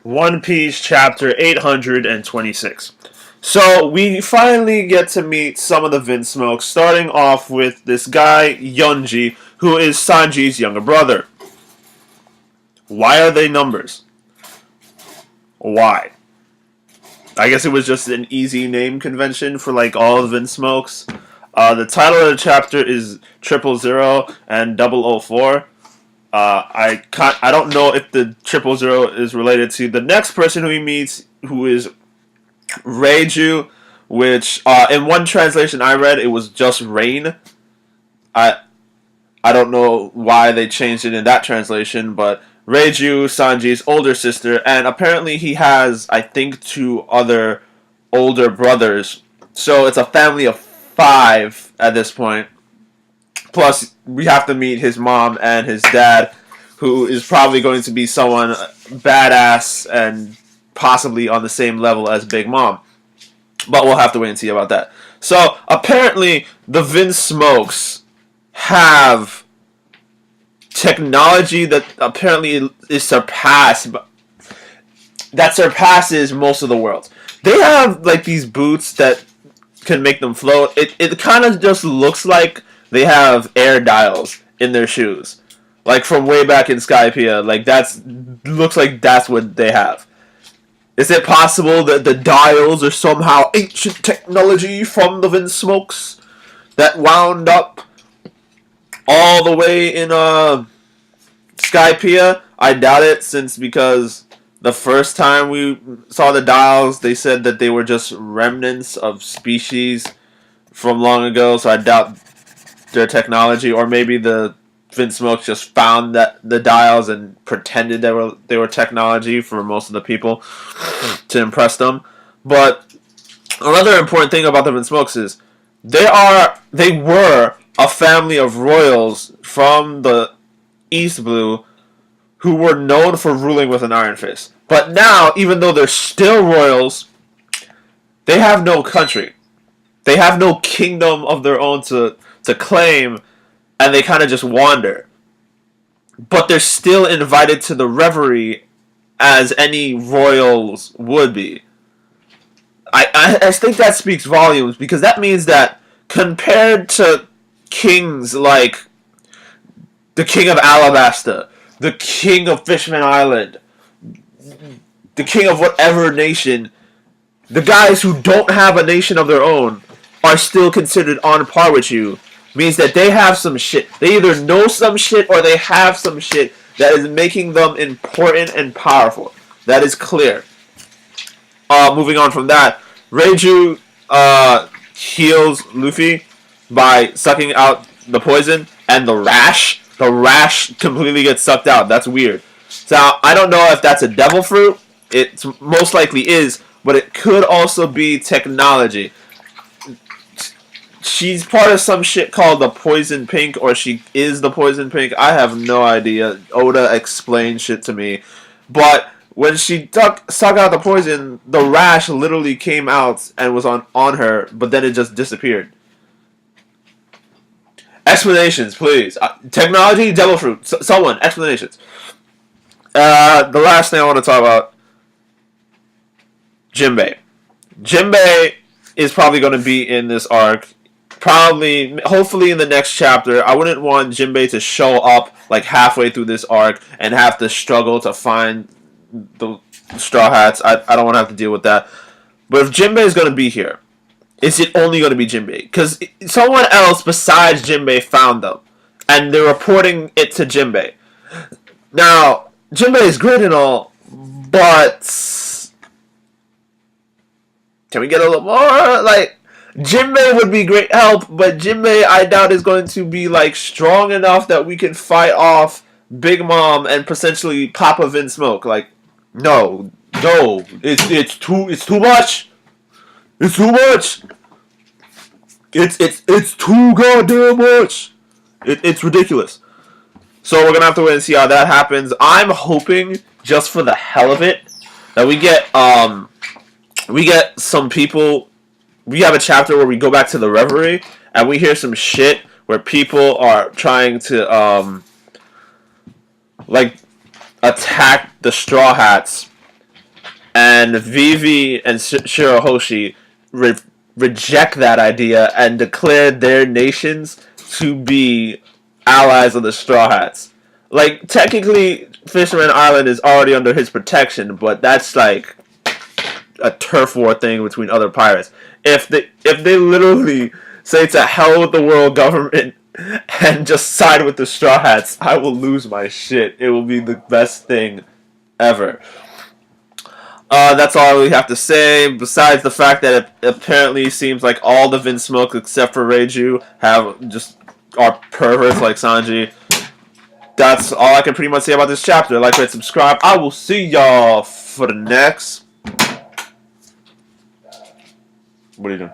One Piece chapter 826. So we finally get to meet some of the Vinsmokes, starting off with this guy, Yunji, who is Sanji's younger brother. Why are they numbers? Why? I guess it was just an easy name convention for like all of Vinsmokes. The title of the chapter is 000 and 004. I don't know if the 000 is related to the next person who he meets, who is Reiju, which in one translation I read it was just rain. I don't know why they changed it in that translation, but Reiju, Sanji's older sister, and apparently he has, I think, 2 other older brothers. So it's a family of 5 at this point. Plus, we have to meet his mom and his dad, who is probably going to be someone badass and possibly on the same level as Big Mom. But we'll have to wait and see about that. So, apparently, the Vinsmokes have technology that apparently is that surpasses most of the world. They have, like, these boots that can make them float. It kind of just looks like they have air dials in their shoes. Like, from way back in Skypiea. Like, looks like that's what they have. Is it possible that the dials are somehow ancient technology from the Vinsmokes that wound up all the way in Skypiea? I doubt it, because the first time we saw the dials, they said that they were just remnants of species from long ago, so I doubt their technology. Or maybe the Vinsmokes just found that the dials and pretended they were technology for most of the people to impress them. But another important thing about the Vinsmokes is they were a family of royals from the East Blue who were known for ruling with an iron fist. But now, even though they're still royals, they have no country. They have no kingdom of their own to claim, and they kind of just wander. But they're still invited to the reverie as any royals would be. I think that speaks volumes, because that means that compared to kings like the King of Alabasta, the King of Fishman Island, the King of whatever nation, the guys who don't have a nation of their own are still considered on par with you. Means that they have some shit. They either know some shit or they have some shit that is making them important and powerful. That is clear. Moving on from that, Reiju heals Luffy by sucking out the poison, and the rash completely gets sucked out. That's weird. So I don't know if that's a devil fruit. It most likely is, but it could also be technology. She's part of some shit called the Poison Pink, or she is the Poison Pink. I have no idea. Oda explained shit to me. But when she sucked out the poison, the rash literally came out and was on her, but then it just disappeared. Explanations, please. Technology, devil fruit. Someone, explanations. The last thing I want to talk about, Jinbe. Jinbe is probably going to be in this arc. Hopefully in the next chapter. I wouldn't want Jinbe to show up like halfway through this arc and have to struggle to find the Straw Hats. I don't want to have to deal with that. But if Jinbe is going to be here, is it only going to be Jinbe? Because someone else besides Jinbe found them, and they're reporting it to Jinbe. Now, Jinbe is great and all, but can we get a little more? Like, Jinbe would be great help, but Jinbe, I doubt, is going to be like strong enough that we can fight off Big Mom and potentially Papa Vinsmoke. Like, no, it's too much. It's too much. It's too goddamn much. It's ridiculous. So we're gonna have to wait and see how that happens. I'm hoping, just for the hell of it, that we get some people. We have a chapter where we go back to the Reverie and we hear some shit where people are trying to attack the Straw Hats, and Vivi and Shirahoshi reject that idea and declare their nations to be allies of the Straw Hats. Like, technically, Fisherman Island is already under his protection, but that's like a turf war thing between other pirates. If they literally say to hell with the world government and just side with the Straw Hats, I will lose my shit. It will be the best thing ever. That's all we have to say. Besides the fact that it apparently seems like all the Vinsmoke except for Reiju are perverts like Sanji. That's all I can pretty much say about this chapter. Like, rate, subscribe. I will see y'all for the next. What are you doing?